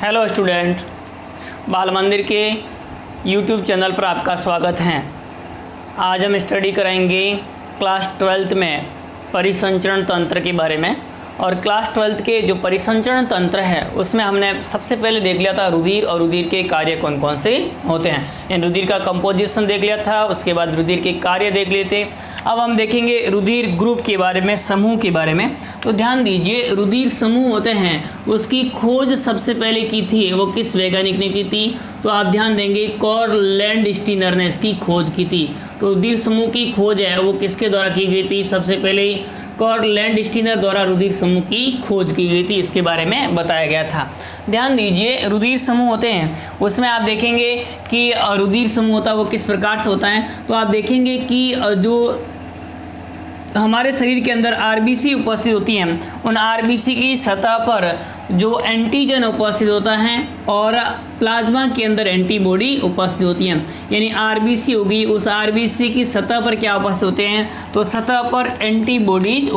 Hello student, बाल मंदिर के यूट्यूब चैनल पर आपका स्वागत है। आज हम स्टडी करेंगे क्लास 12th में परिसंचरण तंत्र के बारे में। और क्लास 12th के जो परिसंचरण तंत्र है उसमें हमने सबसे पहले देख लिया था रुधिर और रुधिर के कार्य कौन कौन से होते हैं। यानी रुधिर का कंपोजिशन देख लिया था, उसके बाद रुधिर के कार्य देख लिए थे। अब हम देखेंगे रुधिर ग्रुप के बारे में, समूह के बारे में। तो ध्यान दीजिए, रुधिर समूह होते हैं उसकी खोज सबसे पहले की थी वो किस वैज्ञानिक ने की थी? तो आप ध्यान देंगे कार्ल लैंडस्टीनर ने इसकी खोज की थी। तो रुधिर समूह की खोज है वो किसके द्वारा की गई थी? सबसे पहले कार्ल लैंडस्टीनर द्वारा रुधिर समूह की खोज की गई थी, इसके बारे में बताया गया था। ध्यान दीजिए, रुधिर समूह होते हैं उसमें आप देखेंगे कि रुधिर समूह होता है वो किस प्रकार से होता है। तो आप देखेंगे कि जो हमारे शरीर के अंदर आरबीसी उपस्थित होती हैं उन आरबीसी की सतह पर जो एंटीजन उपस्थित होता है और प्लाज्मा के अंदर एंटीबॉडी उपस्थित होती हैं। यानी आरबीसी होगी, उस आरबीसी की सतह पर क्या उपस्थित होते हैं? तो सतह पर एंटीबॉडीज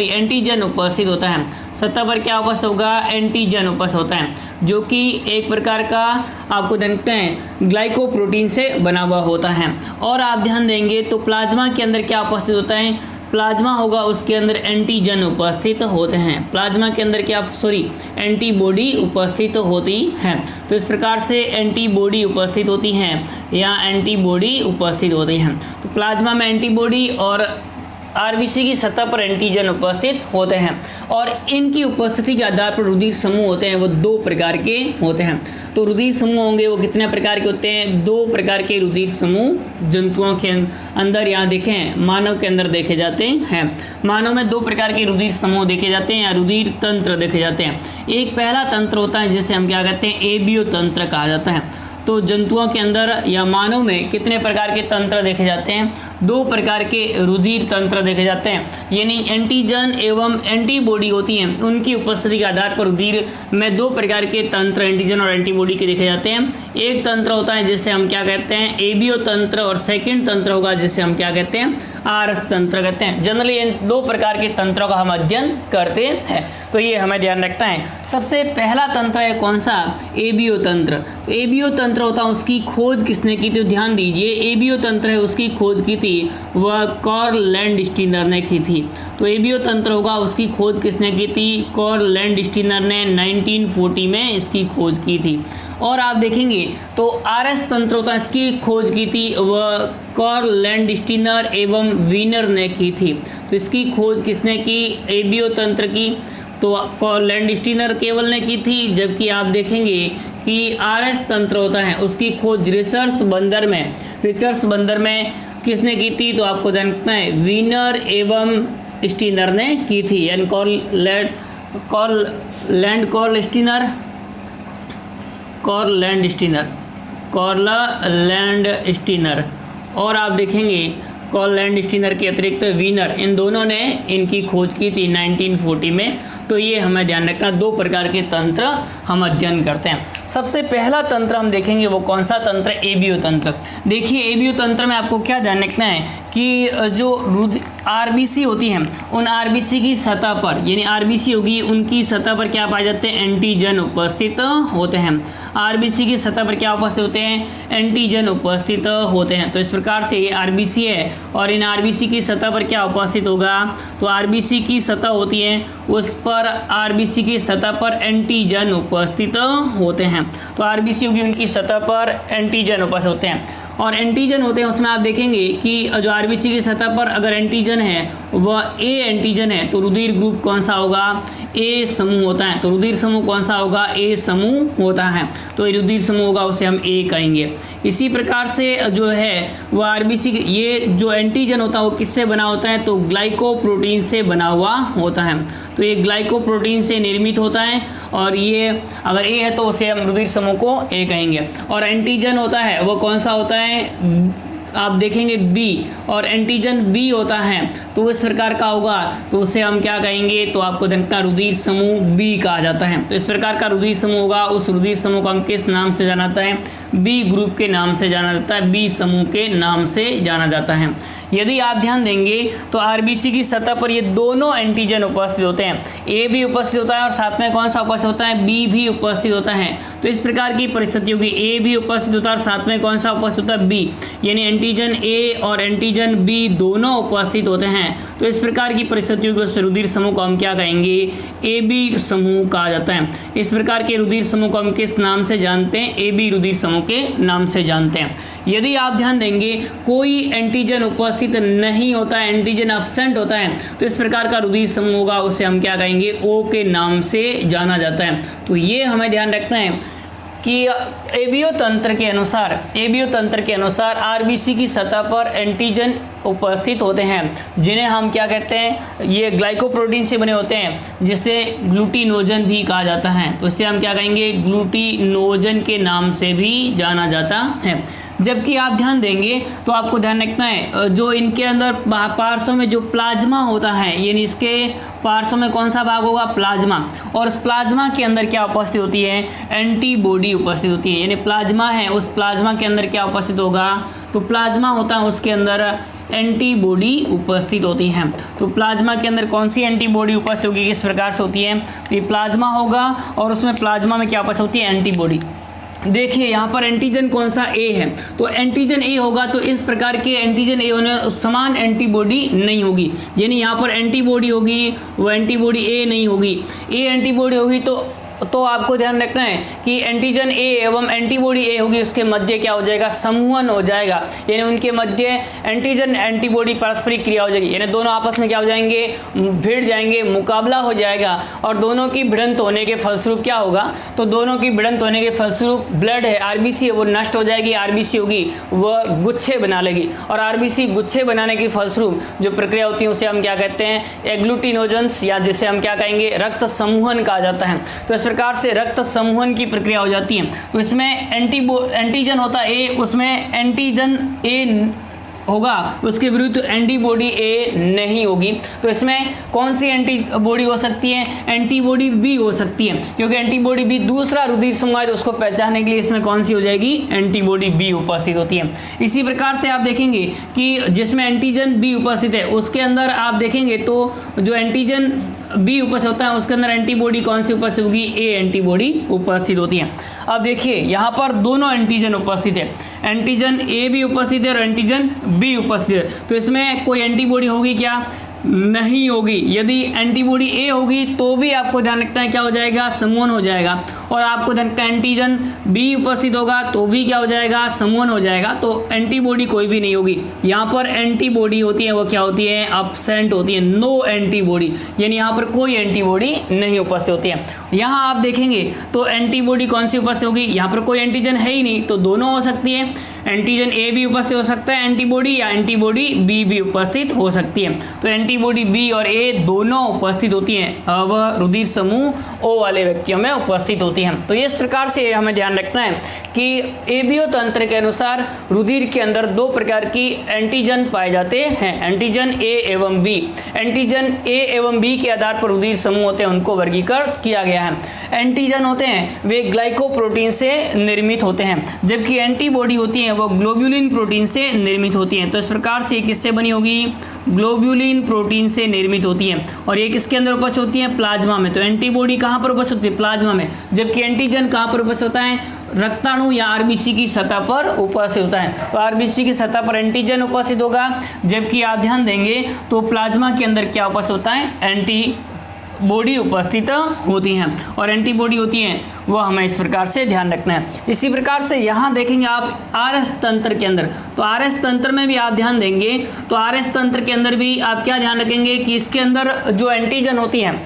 एंटीजन उपस्थित होता है। सतह पर क्या उपस्थित होगा? एंटीजन उपस्थित होता है, जो कि एक प्रकार का आपको जानते हैं ग्लाइकोप्रोटीन से बना हुआ होता है। और आप ध्यान देंगे तो प्लाज्मा के अंदर क्या उपस्थित होता है? प्लाज्मा होगा, उसके अंदर एंटीजन उपस्थित होते हैं। प्लाज्मा के अंदर क्या एंटीबॉडी उपस्थित होती हैं। तो इस प्रकार से एंटीबॉडी उपस्थित होती हैं या एंटीबॉडी उपस्थित होती हैं। तो प्लाज्मा में एंटीबॉडी और आरबीसी की सतह पर एंटीजन उपस्थित होते हैं। और इनकी उपस्थिति के आधार पर रुधिर समूह होते हैं वो दो प्रकार के होते हैं। तो रुधिर समूह होंगे वो कितने प्रकार के होते हैं? दो प्रकार के रुधिर समूह जंतुओं के अंदर, यहाँ देखें मानव के अंदर देखे जाते हैं। मानव में दो प्रकार के रुधिर समूह देखे जाते हैं या रुधिर तंत्र देखे जाते हैं। एक पहला तंत्र होता है जिसे हम क्या कहते हैं? एबीओ तंत्र कहा जाता है। तो जंतुओं के अंदर या मानव में कितने प्रकार के तंत्र देखे जाते हैं? दो प्रकार के रुधिर तंत्र देखे जाते हैं। यानी एंटीजन एवं एंटीबॉडी होती हैं, उनकी उपस्थिति के आधार पर रुधिर में दो प्रकार के तंत्र एंटीजन और एंटीबॉडी के देखे जाते हैं। एक तंत्र होता है जिसे हम क्या कहते हैं? एबीओ तंत्र, और सेकंड तंत्र होगा जिसे हम क्या कहते हैं? आरएस तंत्र कहते हैं। जनरली इन दो प्रकार के तंत्रों का हम अध्ययन करते हैं, तो ये हमें ध्यान रखना है। सबसे पहला तंत्र है कौन सा? एबीओ तंत्र। तो एबीओ तंत्र होता है उसकी खोज किसने की थी? ध्यान दीजिए, एबीओ तंत्र है उसकी खोज की थी वह कार्ल लैंडस्टीनर ने की थी। तो एबीओ तंत्र होगा उसकी खोज किसने की थी? कार्ल लैंडस्टीनर ने 1940 में इसकी खोज की थी। और आप देखेंगे तो आरएस तंत्र होता है इसकी खोज की थी वह कार्ल लैंडस्टीनर एवं वीनर ने की थी। तो इसकी खोज किसने की? एबीओ तंत्र की तो कार्ल लैंडस्टीनर केवल ने की थी, जबकि आप देखेंगे कि आरएस तंत्र होता है उसकी खोज रिचर्ड्स बंदर में किसने की थी? तो आपको जानना है वीनर एवं स्टीनर ने की थी। यानी कार्ल लैंडस्टीनर और आप देखेंगे कार्ल लैंडस्टीनर के अतिरिक्त वीनर, इन दोनों ने इनकी खोज की थी 1940 में। तो ये हमें ध्यान रखना, दो प्रकार के तंत्र हम अध्ययन करते हैं। सबसे पहला तंत्र हम देखेंगे वो कौन सा तंत्र? एबीओ तंत्र। देखिए एबीओ तंत्र में आपको क्या ध्यान रखना है कि जो आरबीसी होती हैं उन आरबीसी की सतह पर, यानी आरबीसी होगी उनकी सतह पर क्या पाए जाते हैं? एंटीजन उपस्थित होते हैं। आरबीसी की सतह पर क्या उपस्थित होते हैं? एंटीजन उपस्थित होते हैं। तो इस प्रकार से ये आरबीसी है और इन आरबीसी की सतह पर क्या उपस्थित होगा? तो आरबीसी की सतह होती है उस पर आरबीसी की सतह पर एंटीजन उपस्थित होते हैं। तो आरबीसी होगी उनकी सतह पर एंटीजन उपस्थित होते हैं। और एंटीजन होते हैं उसमें आप देखेंगे कि जो आरबीसी की सतह पर अगर एंटीजन है वह ए एंटीजन है तो रुधिर ग्रुप कौन सा होगा? ए समूह होता है। तो रुधिर समूह कौन सा होगा? ए समूह होता है। तो ये रुधिर समूह होगा उसे हम ए कहेंगे। इसी प्रकार से जो है वो आरबीसी, ये जो एंटीजन होता है वो किससे बना होता है? तो ग्लाइकोप्रोटीन से बना हुआ होता है। तो ये ग्लाइकोप्रोटीन से निर्मित होता है और ये अगर ए है तो उसे हम रुधिर समूह को ए कहेंगे। और एंटीजन होता है वो कौन सा होता है? आप देखेंगे बी, और एंटीजन बी होता है तो इस प्रकार का होगा तो उसे हम क्या कहेंगे? तो आपको देखना रुधिर समूह बी कहा जाता है। तो इस प्रकार का रुधिर समूह होगा, उस रुधिर समूह को हम किस नाम से जाना जाता है? बी ग्रुप के नाम से जाना जाता है, बी समूह के नाम से जाना जाता है। यदि आप ध्यान देंगे तो आरबीसी की सतह पर ये दोनों एंटीजन उपस्थित होते हैं, ए भी उपस्थित होता है और साथ में कौन सा उपस्थित होता है, बी भी उपस्थित होता है। तो इस प्रकार की परिस्थिति होगी, ए भी उपस्थित होता है और साथ में कौन सा उपस्थित होता है, बी, यानी एंटीजन ए और एंटीजन बी दोनों उपस्थित होते हैं। तो इस प्रकार की परिस्थितियों को, उस रुधिर समूह को हम क्या कहेंगे, ए बी समूह कहा जाता है। इस प्रकार के रुधिर समूह को हम किस नाम से जानते हैं, ए बी रुधिर समूह के नाम से जानते हैं। यदि आप ध्यान देंगे कोई एंटीजन उपस्थित नहीं होता है, एंटीजन एब्सेंट होता है, तो इस प्रकार का रुधिर समूह होगा, उसे हम क्या कहेंगे, ओ के नाम से जाना जाता है। तो ये हमें ध्यान रखना है कि एबीओ तंत्र के अनुसार आरबीसी की सतह पर एंटीजन उपस्थित होते हैं, जिन्हें हम क्या कहते हैं, ये ग्लाइकोप्रोटीन से बने होते हैं, जिसे ग्लूटिनोजन भी कहा जाता है। तो इसे हम क्या कहेंगे, ग्लूटिनोजन के नाम से भी जाना जाता है। जबकि आप ध्यान देंगे तो आपको ध्यान रखना है, जो इनके अंदर पार्श्व में जो प्लाज्मा होता है, यानी इसके पार्श्व में कौन सा भाग होगा, प्लाज्मा, और उस प्लाज्मा के अंदर क्या उपस्थित होती है, एंटीबॉडी उपस्थित होती है। यानी प्लाज्मा है, उस प्लाज्मा के अंदर क्या उपस्थित होगा, तो प्लाज्मा होता है, उसके अंदर एंटीबॉडी उपस्थित होती है। तो प्लाज्मा के अंदर कौन सी एंटीबॉडी उपस्थित होगी, किस प्रकार से होती है, तो ये प्लाज्मा होगा और उसमें प्लाज्मा में क्या उपस्थित होती है, एंटीबॉडी। देखिए यहाँ पर एंटीजन कौन सा, ए है, तो एंटीजन ए होगा, तो इस प्रकार के एंटीजन ए होने समान एंटीबॉडी नहीं होगी, यानी यहाँ पर एंटीबॉडी होगी, वो एंटीबॉडी ए नहीं होगी। ए एंटीबॉडी होगी तो आपको ध्यान रखना है कि एंटीजन ए एवं एंटीबॉडी ए होगी, उसके मध्य क्या हो जाएगा, समूहन हो जाएगा, यानी उनके मध्य एंटीजन एंटीबॉडी पारस्परिक क्रिया हो जाएगी, यानी दोनों आपस में क्या हो जाएंगे, भिड़ जाएंगे, मुकाबला हो जाएगा, और दोनों की भिड़ंत होने के फलस्वरूप क्या होगा, तो दोनों की भिड़ंत होने के फलस्वरूप ब्लड है, आरबीसी है, वो नष्ट हो जाएगी, आरबीसी होगी वह गुच्छे बना लेगी, और आरबीसी गुच्छे बनाने के फलस्वरूप जो प्रक्रिया होती है उसे हम क्या कहते हैं, एग्लूटिनोजन्स, या जिसे हम क्या कहेंगे, रक्त समूहन कहा जाता है। तो इस प्रकार से रक्त समूहन की प्रक्रिया हो जाती है। तो इसमें एंटीजन होता है ए, उसमें एंटीजन ए होगा, उसके विरुद्ध एंटीबॉडी ए नहीं होगी। तो इसमें कौन सी एंटीबॉडी हो सकती है, एंटीबॉडी बी हो सकती है, क्योंकि एंटीबॉडी बी दूसरा रुधिर समूह है, तो उसको पहचानने के लिए इसमें कौन सी हो जाएगी, एंटीबॉडी बी उपस्थित होती है। इसी प्रकार से आप देखेंगे कि जिसमें एंटीजन बी उपस्थित है, उसके अंदर आप देखेंगे तो जो एंटीजन बी उपस्थित होता है उसके अंदर एंटीबॉडी कौन सी उपस्थित होगी, ए एंटीबॉडी उपस्थित होती है। अब देखिए यहाँ पर दोनों एंटीजन उपस्थित है, एंटीजन ए भी उपस्थित है और एंटीजन बी उपस्थित है, तो इसमें कोई एंटीबॉडी होगी क्या, नहीं होगी। यदि एंटीबॉडी ए होगी तो भी आपको ध्यान रखना है क्या हो जाएगा, समूहन हो जाएगा, और आपको ध्यान रखना है एंटीजन बी उपस्थित होगा तो भी क्या हो जाएगा, समूहन हो जाएगा। तो एंटीबॉडी कोई भी नहीं होगी। यहाँ पर एंटीबॉडी होती है वो क्या होती है, एब्सेंट होती है, नो एंटीबॉडी, यानी यहाँ पर कोई एंटीबॉडी नहीं उपस्थित होती है। यहाँ आप देखेंगे तो एंटीबॉडी कौन सी उपस्थित होगी, यहाँ पर कोई एंटीजन है ही नहीं, तो दोनों हो सकती है, एंटीजन ए भी उपस्थित हो सकता है एंटीबॉडी, या एंटीबॉडी बी भी उपस्थित हो सकती है। तो एंटीबॉडी बी और ए दोनों उपस्थित होती हैं, वह रुधिर समूह ओ वाले व्यक्तियों में उपस्थित होती हैं। तो इस प्रकार से हमें ध्यान रखना है कि एबीओ तंत्र के अनुसार रुधिर के अंदर दो प्रकार की एंटीजन पाए जाते हैं, एंटीजन ए एवं बी। एंटीजन ए एवं बी के आधार पर रुधिर समूह होते हैं, उनको वर्गीकृत किया गया है। एंटीजन होते हैं वे ग्लाइकोप्रोटीन से निर्मित होते हैं, जबकि एंटीबॉडी होती है वो ग्लोब्यूलिन प्रोटीन से निर्मित होती हैं। तो इस प्रकार से किससे बनी होगी, ग्लोब्यूलिन प्रोटीन से निर्मित होती है, और ये किसके अंदर उपस्थित होती है, प्लाज्मा में। तो एंटीबॉडी कहाँ पर उपस्थित होती है, प्लाज्मा में, जबकि एंटीजन कहाँ पर उपस्थित होता है, रक्ताणु या आरबीसी की सतह पर उपस्थित होता है। तो आरबीसी की सतह पर एंटीजन उपस्थित होगा, जबकि आप ध्यान देंगे तो प्लाज्मा के अंदर क्या उपस्थित होता है, एंटीबॉडी उपस्थित होती हैं, और एंटीबॉडी होती हैं वो हमें इस प्रकार से ध्यान रखना है। इसी प्रकार से यहाँ देखेंगे आप आरएस तंत्र के अंदर, तो आरएस तंत्र में भी आप ध्यान देंगे तो आरएस तंत्र के अंदर भी आप क्या ध्यान रखेंगे कि इसके अंदर जो एंटीजन होती हैं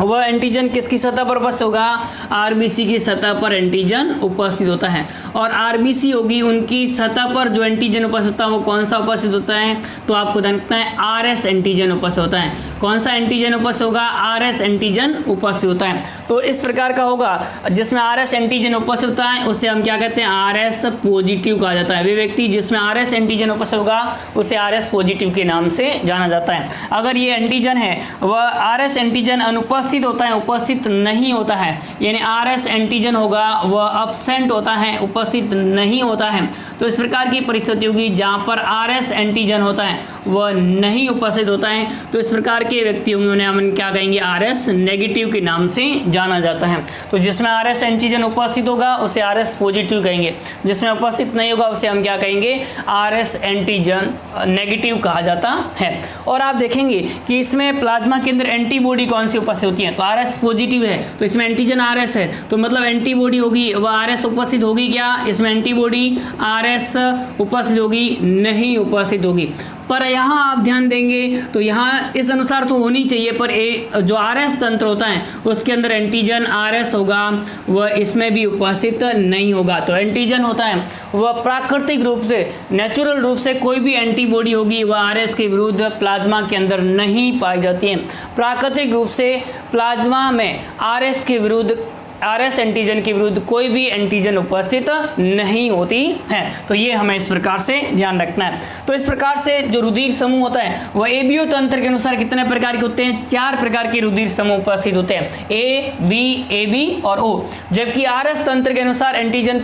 वह एंटीजन किसकी सतह पर उपस्थित होगा, आरबीसी की सतह पर एंटीजन उपस्थित होता है, और आरबीसी होगी उनकी सतह पर जो एंटीजन उपस्थित होता है वो कौन सा उपस्थित होता है, तो आपको ध्यान रखना है आरएस एंटीजन उपस्थित होता है। कौन सा एंटीजन उपस्थित होगा, RS एंटीजन उपस्थित होता है। तो इस प्रकार का होगा जिसमें RS एंटीजन उपस्थित होता है उसे हम क्या कहते हैं, RS पॉजिटिव कहा जाता है। वे व्यक्ति जिसमें RS एंटीजन उपस्थित होगा उसे RS पॉजिटिव के नाम से जाना जाता है। अगर ये एंटीजन है वह RS एंटीजन अनुपस्थित होता है, उपस्थित नहीं होता है, यानी RS एंटीजन होगा वह एब्सेंट होता है, उपस्थित नहीं होता है, तो इस प्रकार की परिस्थिति होगी जहाँ पर RS एंटीजन होता है वह नहीं उपस्थित होता है, तो इस प्रकार के व्यक्ति होंगे उन्हें हम क्या कहेंगे, RS नेगेटिव के नाम से जाना जाता है। तो जिसमें RS एंटीजन उपस्थित होगा उसे RS पॉजिटिव कहेंगे, जिसमें उपस्थित नहीं होगा उसे हम क्या कहेंगे, RS एंटीजन नेगेटिव कहा जाता है। और आप देखेंगे कि इसमें प्लाज्मा के अंदर एंटीबॉडी कौन सी उपस्थित होती है, तो RS पॉजिटिव है तो इसमें एंटीजन RS है, तो मतलब एंटीबॉडी होगी वह RS उपस्थित होगी क्या, इसमें एंटीबॉडी RS उपस्थित होगी, नहीं उपस्थित होगी। पर यहाँ आप ध्यान देंगे तो यहाँ इस अनुसार तो होनी चाहिए, पर जो RS तंत्र होता है उसके अंदर एंटीजन RS होगा वह इसमें भी उपस्थित नहीं होगा। तो एंटीजन होता है वह प्राकृतिक रूप से, नेचुरल रूप से कोई भी एंटीबॉडी होगी वह RS के विरुद्ध प्लाज्मा के अंदर नहीं पाई जाती है। प्राकृतिक रूप से प्लाज्मा में RS के विरुद्ध, RS एंटीजन के विरुद्ध कोई भी एंटीजन उपस्थित नहीं होती है। तो ये हमें इस प्रकार से ध्यान रखना है। तो इस प्रकार से जो रुधिर समूह होता है वह एबीओ तंत्र के अनुसार कितने प्रकार के होते हैं, 4 प्रकार के रुधिर समूह उपस्थित होते हैं, A, B, AB और O। जबकि RS तंत्र के अनुसार एंटीजन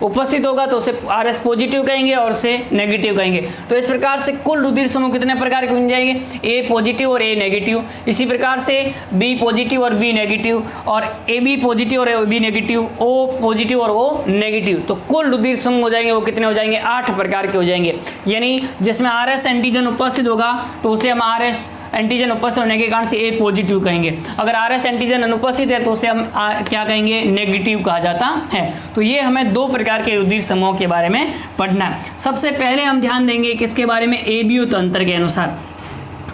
उपस्थित होगा तो उसे RS पॉजिटिव कहेंगे और उसे नेगेटिव कहेंगे। तो इस प्रकार से कुल रुधिर समूह कितने प्रकार के बन जाएंगे, A पॉजिटिव और A नेगेटिव, इसी प्रकार से B पॉजिटिव और B नेगेटिव, और AB पॉजिटिव और AB नेगेटिव, O पॉजिटिव और O नेगेटिव। तो कुल रुधिर समूह हो जाएंगे वो कितने हो जाएंगे, 8 प्रकार के हो जाएंगे। यानी जिसमें RS एंटीजन उपस्थित होगा तो उसे हम RS एंटीजन उपस्थित होने के कारण से A पॉजिटिव कहेंगे। अगर RS एंटीजन अनुपस्थित है तो उसे हम क्या कहेंगे, नेगेटिव कहा जाता है। तो ये हमें 2 प्रकार के रुधिर समूहों के बारे में पढ़ना है। सबसे पहले हम ध्यान देंगे किसके बारे में, एबीओ तंत्र के अनुसार।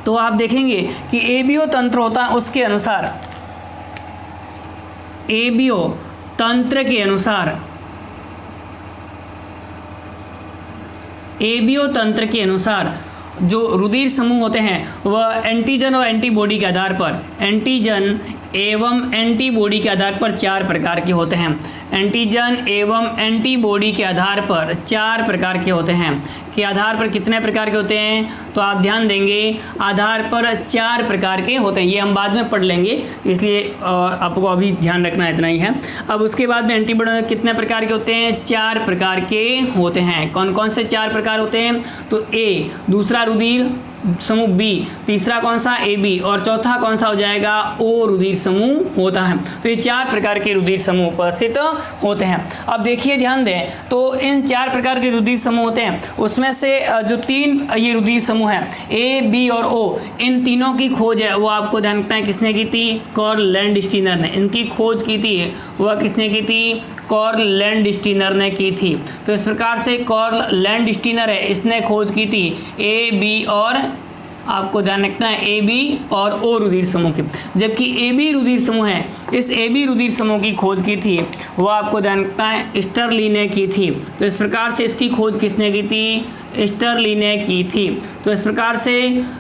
तो आप देखेंगे कि एबीओ तंत्र होता है उसके अनुसार, एबीओ तंत्र के अनुसार, एबीओ तंत्र के अनुसार जो रुधिर समूह होते हैं वह एंटीजन और एंटीबॉडी के आधार पर, एंटीजन एवं एंटीबॉडी के आधार पर 4 प्रकार के होते हैं। एंटीजन एवं एंटीबॉडी के आधार पर 4 प्रकार के होते हैं। के आधार पर कितने प्रकार के होते हैं, तो आप ध्यान देंगे आधार पर 4 प्रकार के होते हैं। ये हम बाद में पढ़ लेंगे, इसलिए आपको अभी ध्यान रखना इतना ही है। अब उसके बाद में एंटीबॉडी कितने प्रकार के होते हैं, 4 प्रकार के होते हैं। कौन कौन से 4 प्रकार होते हैं, तो ए दूसरा रुधिर समूह, B तीसरा कौन सा, AB, और चौथा कौन सा हो जाएगा, O रुधिर समूह होता है। तो ये 4 प्रकार के रुधिर समूह उपस्थित होते हैं। अब देखिए ध्यान दें, तो इन 4 प्रकार के रुधिर समूह होते हैं, उसमें से जो 3 ये रुधिर समूह हैं A, B और O, इन तीनों की खोज है वो आपको ध्यान रखना है किसने की थी, कार्ल लैंडस्टीनर ने। इनकी खोज की थी वह किसने की थी, कार्ल लैंडस्टीनर ने की थी। तो इस प्रकार से कार्ल लैंडस्टीनर है, इसने खोज की थी A, B और आपको ध्यान रखना है AB और O रुधिर समूह की। जबकि AB रुधिर समूह है, इस AB रुधिर समूह की खोज की थी वो आपको ध्यान रखना है स्टर्ली ने की थी। तो इस प्रकार से इसकी खोज किसने की थी, स्टर्ली ने की थी। तो इस प्रकार से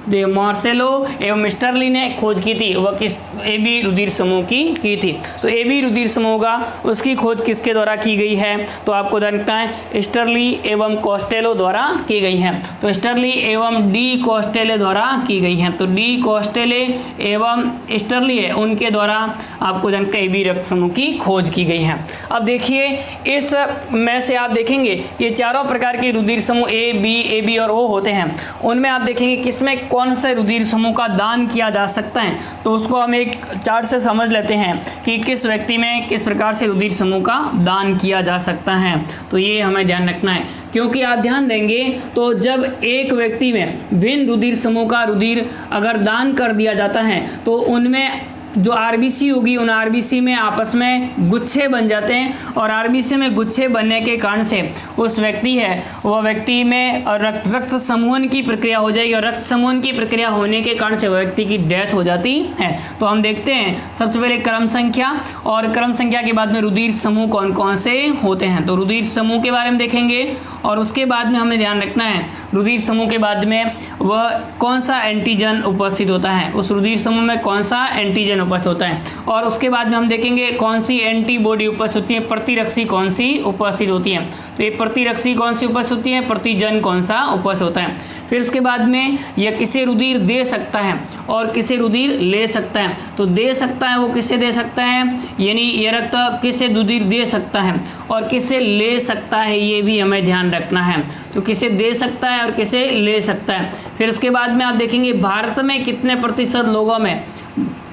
जो मार्सेलो एवं स्टर्ली ने खोज की थी वह किस, AB रुधिर समूह की थी। तो AB रुधिर समूह का उसकी खोज किसके द्वारा की गई है, तो आपको ध्यान रखना है स्टर्ली एवं कोस्टेलो द्वारा की गई है। तो स्टर्ली एवं डी कोस्टेले द्वारा की गई है। तो डी कोस्टेले एवं स्टर्ली है उनके द्वारा आपको ध्यान रखना AB रक्त समूह की खोज की गई है। अब देखिए इस में से आप देखेंगे ये चारों प्रकार के रुधिर समूह A, B, AB और O होते हैं। उनमें आप देखेंगे किसमें कौन से रुधिर समूह का दान किया जा सकता है, तो उसको हम एक चार्ट से समझ लेते हैं कि किस व्यक्ति में किस प्रकार से रुधिर समूह का दान किया जा सकता है। तो ये हमें ध्यान रखना है, क्योंकि आप ध्यान देंगे तो जब एक व्यक्ति में भिन्न रुधिर समूह का रुधिर अगर दान कर दिया जाता है तो उनमें जो आरबीसी होगी उन आरबीसी में आपस में गुच्छे बन जाते हैं और आरबीसी में गुच्छे बनने के कारण से उस व्यक्ति है वह व्यक्ति में रक्त समूहन की प्रक्रिया हो जाएगी और रक्त समूहन की प्रक्रिया होने के कारण से वह व्यक्ति की डेथ हो जाती है। तो हम देखते हैं सबसे पहले क्रम संख्या और क्रम संख्या के बाद में रुधिर समूह कौन कौन से होते हैं। तो रुधिर समूह के बारे में देखेंगे और उसके बाद में हमें ध्यान रखना है रुधिर समूह के बाद में वह कौन सा एंटीजन उपस्थित होता है, उस रुधिर समूह में कौन सा एंटीजन उपस्थित होता है और उसके बाद में हम देखेंगे कौन सी एंटीबॉडी उपस्थित होती है, प्रतिरक्षी कौन सी उपस्थित होती है। तो ये प्रतिरक्षी कौन सी उपस्थित होती है, प्रतिजन कौन सा उपस्थित होता है। फिर उसके बाद में यह किसे रुधिर दे सकता है और किसे रुधिर ले सकता है। तो दे सकता है वो किसे दे सकता है, यानी ये रक्त किसे रुधिर दे सकता है और किसे ले सकता है ये भी हमें ध्यान रखना है। तो किसे दे सकता है और किसे ले सकता है। फिर उसके बाद में आप देखेंगे भारत में कितने प्रतिशत लोगों में,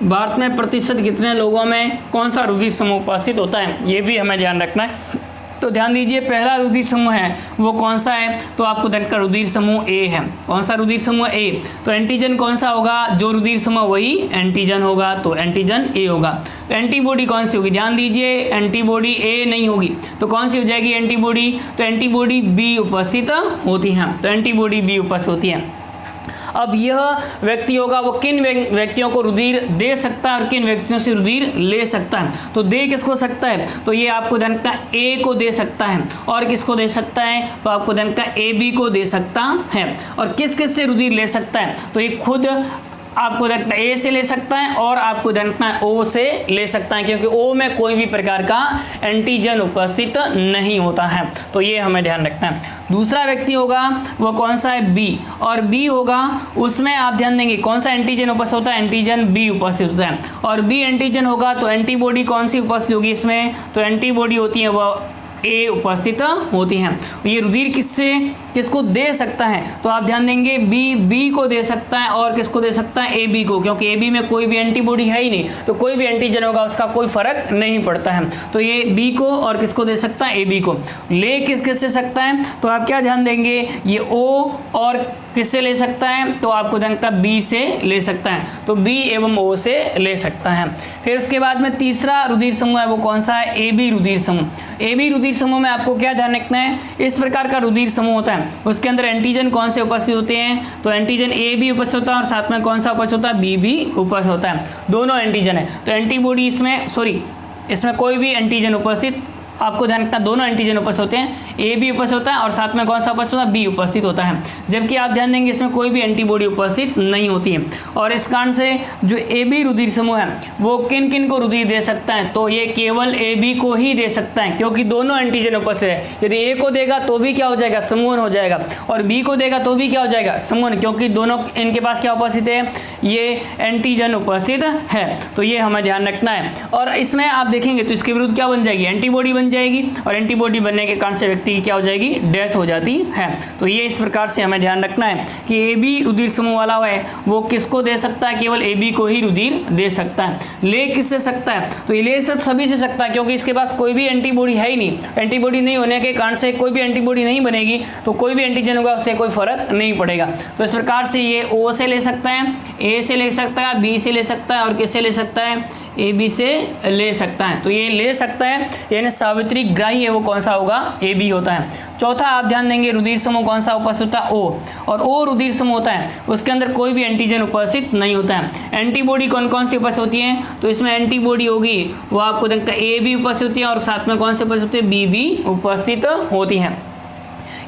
भारत में प्रतिशत कितने लोगों में कौन सा रुधिर समूह उपस्थित होता है, ये भी हमें ध्यान रखना है। तो ध्यान दीजिए पहला रुधिर समूह है वो कौन सा है, तो आपको देखकर रुधिर समूह ए है। कौन सा रुधिर समूह ए, तो एंटीजन कौन सा होगा, जो रुधिर समूह वही एंटीजन होगा, तो एंटीजन ए होगा। तो एंटीबॉडी कौन सी होगी, ध्यान दीजिए एंटीबॉडी ए नहीं होगी तो कौन सी हो जाएगी एंटीबॉडी, तो एंटीबॉडी बी उपस्थित होती है। तो एंटीबॉडी बी उपस्थित होती है। अब यह व्यक्ति होगा वो किन व्यक्तियों को रुधिर दे सकता है और किन व्यक्तियों से रुधिर ले सकता है। तो दे किसको सकता है, तो ये आपको ध्यान रखना ए को दे सकता है और किसको दे सकता है, तो आपको ध्यान रखना ए बी को दे सकता है। और किस किस से रुधिर ले सकता है, तो ये खुद आपको रखना ए से ले सकता है और आपको रखना है ओ से ले सकता है, क्योंकि ओ में कोई भी प्रकार का एंटीजन उपस्थित नहीं होता है। तो ये हमें ध्यान रखना है। दूसरा व्यक्ति होगा वो कौन सा है, बी, और बी होगा उसमें आप ध्यान देंगे कौन सा एंटीजन उपस्थित होता है, एंटीजन बी उपस्थित होता है। और बी एंटीजन होगा तो एंटीबॉडी कौन सी उपस्थित होगी इसमें, तो एंटीबॉडी होती है वह ए उपस्थित होती हैं। ये रुधिर किसको दे सकता है, तो आप ध्यान देंगे बी को दे सकता है और किसको दे सकता है, ए बी को, क्योंकि ए बी में कोई भी एंटीबॉडी है ही नहीं तो कोई भी एंटीजन होगा उसका कोई फर्क नहीं पड़ता है। तो ये बी को और किसको दे सकता है, ए बी को। ले किस से सकता है, तो आप क्या ध्यान देंगे ये ओ और किससे ले सकता है, तो आपको ध्यान रखना बी से ले सकता है, तो बी एवं ओ से ले सकता है। फिर उसके बाद में तीसरा रुधिर समूह है वो कौन सा है, ए बी रुधिर समूह। ए बी रुधिर समूह में आपको क्या ध्यान रखना है, इस प्रकार का रुधिर समूह होता है उसके अंदर एंटीजन कौन से उपस्थित होते हैं, तो एंटीजन ए भी उपस्थित होता है और साथ में कौन सा उपस्थित होता है, बी भी उपस्थित होता है। दोनों एंटीजन है तो एंटीबॉडी इसमें कोई भी एंटीजन उपस्थित, आपको ध्यान रखना दोनों एंटीजन उपस्थित होते हैं, ए भी उपस्थित होता है और साथ में कौन सा उपस्थित होता है, बी उपस्थित होता है। जबकि आप ध्यान देंगे इसमें कोई भी एंटीबॉडी उपस्थित नहीं होती है। और इस कारण से जो ए बी रुधिर समूह है वो किन किन को रुधिर दे सकता है, तो ये केवल ए बी को ही दे सकता है, क्योंकि दोनों एंटीजन उपस्थित है। यदि ए को देगा तो भी क्या हो जाएगा, समूहन हो जाएगा, और बी को देगा तो भी क्या हो जाएगा, समूहन, क्योंकि दोनों इनके पास क्या उपस्थित है, ये एंटीजन उपस्थित है। तो ये हमें ध्यान रखना है। और इसमें आप देखेंगे तो इसके विरुद्ध क्या बन जाएगी, एंटीबॉडी बन जाएगी, और एंटीबॉडी बनने के कारण से व्यक्ति की क्या हो जाएगी, डेथ हो जाती है। तो ये इस प्रकार से हमें ध्यान रखना है कि ए बी रुधिर समूह वाला है वो किसको दे सकता है, केवल ए बी को ही रुधिर दे सकता है। ले किससे सकता है, तो ये ले सभी से सकता है, क्योंकि इसके पास कोई भी एंटीबॉडी है ही नहीं। एंटीबॉडी नहीं होने के कारण से कोई भी एंटीबॉडी नहीं बनेगी तो कोई भी एंटीजन होगा उससे कोई फर्क नहीं पड़ेगा। तो इस प्रकार से ये ओ से ले सकता है, ए से ले सकता है, बी से ले सकता है और किससे ले सकता है, ए बी से ले सकता है। तो ये ले सकता है यानी सावित्री ग्राही है वो कौन सा होगा, ए बी होता है। चौथा आप ध्यान देंगे रुधिर समूह कौन सा उपस्थित होता है, ओ, और ओ रुधिर समूह होता है उसके अंदर कोई भी एंटीजन उपस्थित नहीं होता है। एंटीबॉडी कौन कौन सी उपस्थित होती है, तो इसमें एंटीबॉडी होगी वो आपको देखता है ए भी उपस्थित होती है और साथ में कौन से उपस्थित होती है, बी भी उपस्थित होती हैं।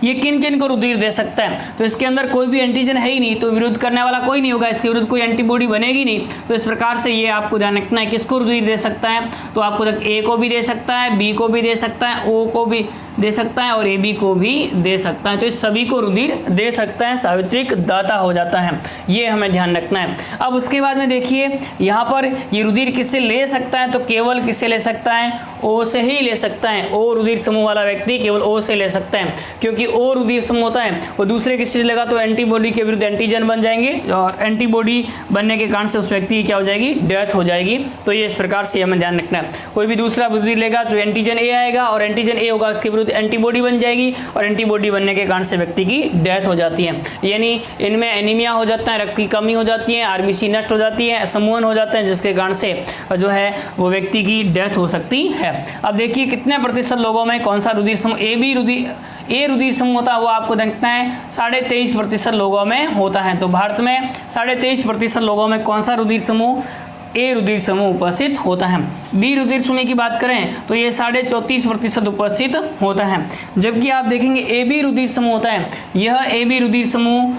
ये किन किन को रुधिर दे सकता है, तो इसके अंदर कोई भी एंटीजन है ही नहीं तो विरोध करने वाला कोई नहीं होगा, इसके विरुद्ध कोई एंटीबॉडी बनेगी नहीं। तो इस प्रकार से ये आपको ध्यान रखना है किसको रुधिर दे सकता है, तो आपको ए को भी दे सकता है, बी को भी दे सकता है, ओ को भी दे सकता है और ए बी को भी दे सकता है। तो इस सभी को रुधिर दे सकता है, सावित्रिक दाता हो जाता है, ये हमें ध्यान रखना है। अब उसके बाद में देखिए यहाँ पर ये रुधिर किससे ले सकता है, तो केवल किससे ले सकता है, ओ से ही ले सकता है। ओ रुधिर समूह वाला व्यक्ति केवल ओ से ले सकता है, क्योंकि ओ रुधिर समूह होता है वो दूसरे किसी से लेगा तो एंटीबॉडी के विरुद्ध एंटीजन बन जाएंगे और एंटीबॉडी बनने के कारण से उस व्यक्ति की क्या हो जाएगी, डेथ हो जाएगी। तो ये इस प्रकार से हमें ध्यान रखना है। कोई भी दूसरा रुधिर लेगा तो एंटीजन ए आएगा और एंटीजन ए होगा उसके विरुद्ध एंटीबॉडी बन जाएगी और एंटीबॉडी बनने के कारण से व्यक्ति की डेथ हो जाती है। यानी इनमें एनीमिया हो जाता है, रक्त की कमी हो जाती है, आरबीसी नष्ट हो जाती है, समूहन हो जाते हैं, जिसके कारण से जो है वो व्यक्ति की डेथ हो सकती है। अब देखिए कितने प्रतिशत लोगों में कौन सा रुधिर समूह ए रुधिर समूह होता है, वो आपको देखना है 23.5% लोगों में होता है। तो भारत में 23.5% लोगों में कौन सा रुधिर समूह ए रुधिर समूह उपस्थित होता है। बी रुधिर समूह की बात करें तो ये 34.5% उपस्थित होता है। जबकि आप देखेंगे ए बी रुधिर समूह होता है, यह ए बी रुधिर समूह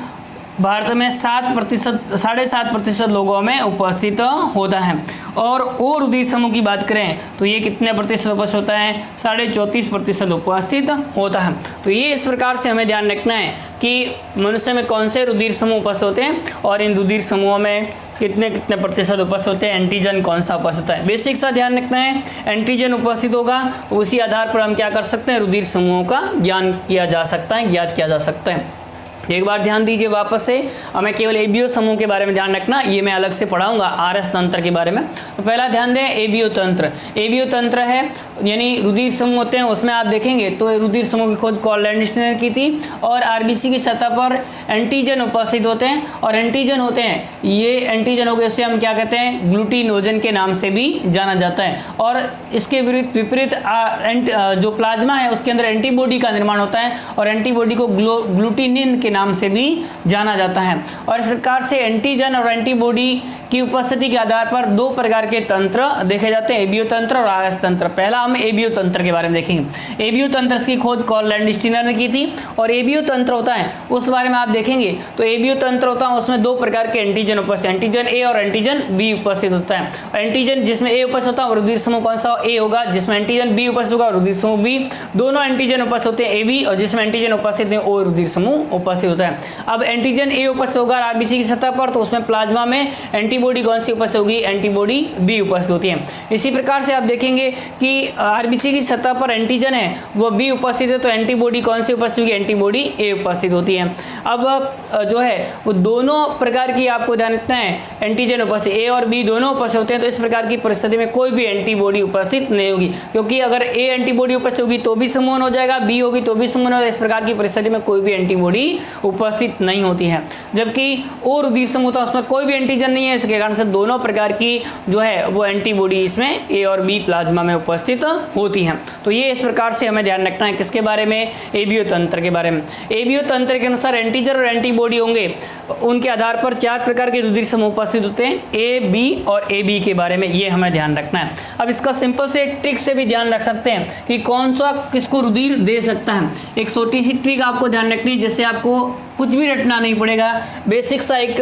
भारत में 7.5% लोगों में उपस्थित होता है। और ओ रुधिर समूह की बात करें तो ये कितने प्रतिशत उपस्थित होता है, 34.5% उपस्थित होता है। तो ये इस प्रकार से हमें ध्यान रखना है कि मनुष्य में कौन से रुधिर समूह उपस्थित होते हैं और इन रुधिर समूहों में कितने प्रतिशत उपस्थित होते हैं, एंटीजन कौन सा उपस्थित होता है। बेसिक सा ध्यान रखना है, एंटीजन उपस्थित होगा, उसी आधार पर हम क्या कर सकते हैं, रुधिर समूहों का ज्ञात किया जा सकता है। एक बार ध्यान दीजिए वापस से, हमें केवल एबीओ समूह के बारे में ध्यान रखना, ये मैं अलग से पढ़ाऊंगा आरएस तंत्र के बारे में। तो पहला ध्यान दें एबीओ तंत्र है, यानी रुधिर समूह होते हैं, उसमें आप देखेंगे तो रुधिर समूह की खोज कार्ल लैंडस्टर ने की थी। और आरबीसी की सतह पर एंटीजन उपस्थित होते हैं, और एंटीजन होते हैं, ये एंटीजन हो गए, उसे हम क्या कहते हैं, ग्लूटिनोजन के नाम से भी जाना जाता है। और इसके विपरीत जो प्लाज्मा है उसके अंदर एंटीबॉडी का निर्माण होता है, और एंटीबॉडी को ग्लूटिनिन के नाम से भी जाना जाता है। और इस प्रकार से एंटीजन और एंटीबॉडी की उपस्थिति के आधार पर दो प्रकार के तंत्र देखे जाते हैं, एबीओ तंत्र और आरएस तंत्र। पहला हम एबीओ तंत्र के बारे में देखेंगे। एबीओ तंत्र की खोज कार्ल लैंडस्टर ने की थी। और एबीओ तंत्र होता है उस बारे में आप देखेंगे तो एबीओ तंत्र होता है, उसमें दो प्रकार के एंटीजन उपस्थित, एंटीजन ए और एंटीजन बी उपस्थित होता है। एंटीजन जिसमें ए उपस्थित होता है रुधिर समूह कौन सा, ए होगा। जिसमें एंटीजन बी उपस्थित होगा रुधिर समूह बी। दोनों एंटीजन उपस्थित होते हैं ए बी, और जिसमें एंटीजन उपस्थित है ओ रुधिर समूह उपस्थित होता है। अब एंटीजन ए उपस्थित होगा आरबीसी की सतह पर, तो उसमें प्लाज्मा में एंटीबॉडी कौन सी उपस्थित होगी, एंटीबॉडी बी उपस्थित होती है। इसी प्रकार से आप देखेंगे कि आरबीसी की सतह पर एंटीजन है वो बी उपस्थित है, तो एंटीबॉडी कौन सी उपस्थित होगी, एंटीबॉडी ए उपस्थित होती है। अब जो है वो दोनों प्रकार की आपको ध्यान रखना है, एंटीजन उपस्थित ए और बी दोनों उपस्थित होते हैं, तो इस प्रकार की परिस्थिति में कोई भी एंटीबॉडी उपस्थित नहीं होगी, क्योंकि अगर ए एंटीबॉडी उपस्थित होगी तो भी समूहन हो जाएगा, बी होगी तो भी समूहन होगा। इस प्रकार की परिस्थिति में कोई भी एंटीबॉडी उपस्थित नहीं होती है। जबकि ओ रुधिर समूह था उसमें कोई भी एंटीजन नहीं है, इसके कारण से दोनों प्रकार की जो है वो एंटीबॉडी इसमें ए और बी प्लाज्मा में उपस्थित होती हैं। तो ये इस प्रकार से हमें ध्यान रखना है किसके बारे में, एबीओ तंत्र के बारे में। एबीओ तंत्र के अनुसार एंटीजन और एंटीबॉडी होंगे, उनके आधार पर 4 प्रकार के रुधिर समूह उपस्थित होते हैं, ए बी और ए बी के बारे में ये हमें ध्यान रखना है। अब इसका सिंपल से एक ट्रिक से भी ध्यान रख सकते हैं कि कौन सा किसको रुधिर दे सकता है। एक छोटी सी ट्रिक आपको ध्यान रखनी है, जिससे आपको कुछ भी रटना नहीं पड़ेगा, बेसिक सा एक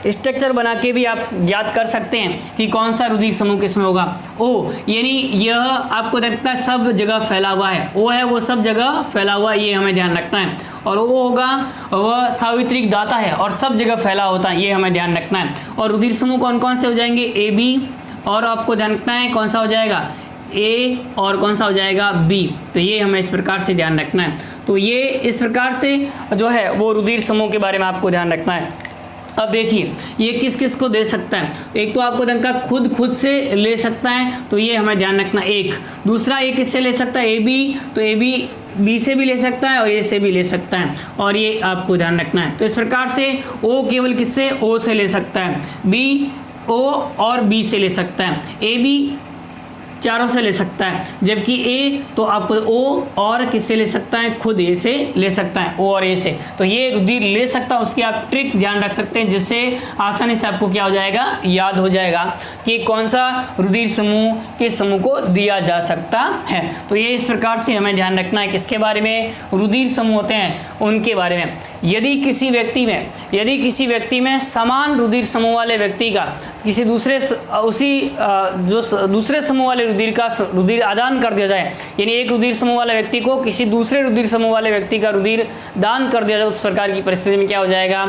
स्ट्रक्चर बना के भी आप याद कर सकते हैं कि कौन सा रुधिर समूह किसमें होगा। ओ यानी यह आपको देखता है सब जगह फैला हुआ है, ओ है वो सब जगह फैला हुआ है, ये हमें ध्यान रखना है। और वो होगा वह सावित्रिक दाता है और सब जगह फैला होता है, ये हमें ध्यान रखना है। और रुधिर समूह कौन कौन से हो जाएंगे, ए बी, और आपको ध्यान रखना है कौन सा हो जाएगा, ए, और कौन सा हो जाएगा, बी। तो ये हमें इस प्रकार से ध्यान रखना है। तो ये इस प्रकार से जो है वो रुधिर समूह के बारे में आपको ध्यान रखना है। अब देखिए ये किस किस को दे सकता है, एक तो आपको ध्यान का खुद से ले सकता है, तो ये हमें ध्यान रखना एक। दूसरा ये किससे ले सकता है, ए बी, तो ए बी बी से भी ले सकता है और ए से भी ले सकता है, और ये आपको ध्यान रखना है। तो इस प्रकार से ओ केवल किससे, ओ से ले सकता है, बी ओ और बी से ले सकता है, ए बी चारों से ले सकता है, जबकि ए तो आपको ओ और किससे ले सकता है, खुद ए से ले सकता है, ओ और ए से। तो ये रुधिर ले सकता है, उसकी आप ट्रिक ध्यान रख सकते हैं, जिससे आसानी से आपको क्या हो जाएगा, याद हो जाएगा कि कौन सा रुधिर समूह किस समूह को दिया जा सकता है। तो ये इस प्रकार से हमें ध्यान रखना है किसके बारे में, रुधिर समूह होते हैं उनके बारे में। यदि किसी व्यक्ति में समान रुधिर समूह वाले व्यक्ति का किसी दूसरे दूसरे समूह वाले रुधिर आदान कर दिया जाए, यानी एक रुधिर समूह वाले व्यक्ति को किसी दूसरे रुधिर समूह वाले व्यक्ति का रुधिर दान कर दिया जाए, उस प्रकार की परिस्थिति में क्या हो जाएगा,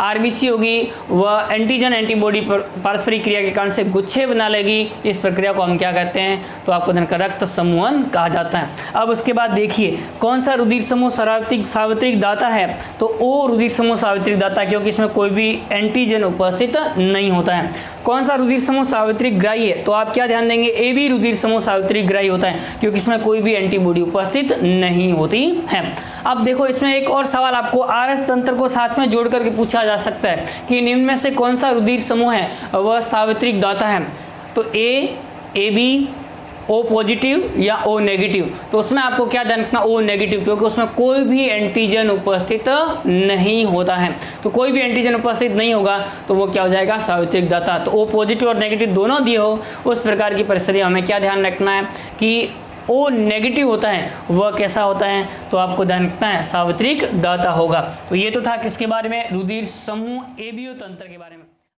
आरबीसी होगी वह एंटीजन एंटीबॉडी पारस्परिक क्रिया के कारण से गुच्छे बना लेगी। इस प्रक्रिया को हम क्या कहते हैं, तो आपको रक्त समूहन कहा जाता है। अब उसके बाद देखिए कौन सा रुधिर समूह सार्वत्रिक दाता है, तो ओ रुधिर समूह सार्वत्रिक दाता, क्योंकि इसमें कोई भी एंटीजन उपस्थित नहीं होता है। कौन सा रुधिर समूह सार्वत्रिक ग्राही है, तो आप क्या ध्यान देंगे, ए बी रुधिर समूह सार्वत्रिक ग्राही होता है, क्योंकि इसमें कोई भी एंटीबॉडी उपस्थित नहीं होती है। अब देखो इसमें एक और सवाल आपको आरएस तंत्र को साथ में जोड़ करके पूछा जा सकता है कि निम्न में से कौन सा रुधिर समूह है वह सार्वत्रिक दाता है, तो ए बी, ओ पॉजिटिव या ओ नेगेटिव। तो उसमें आपको क्या ध्यान रखना, ओ नेगेटिव, क्योंकि उसमें कोई भी एंटीजन उपस्थित नहीं होता है। तो कोई भी एंटीजन उपस्थित नहीं होगा तो वो क्या हो जाएगा, सार्वत्रिक दाता। तो ओ पॉजिटिव और नेगेटिव दोनों दिए हो उस प्रकार की परिस्थिति में हमें क्या ध्यान रखना है कि ओ नेगेटिव होता है वह कैसा होता है, तो आपको ध्यान रखना है सार्वत्रिक दाता होगा। तो ये तो था किसके बारे में, रुधिर समूह एबीओ तंत्र के बारे में।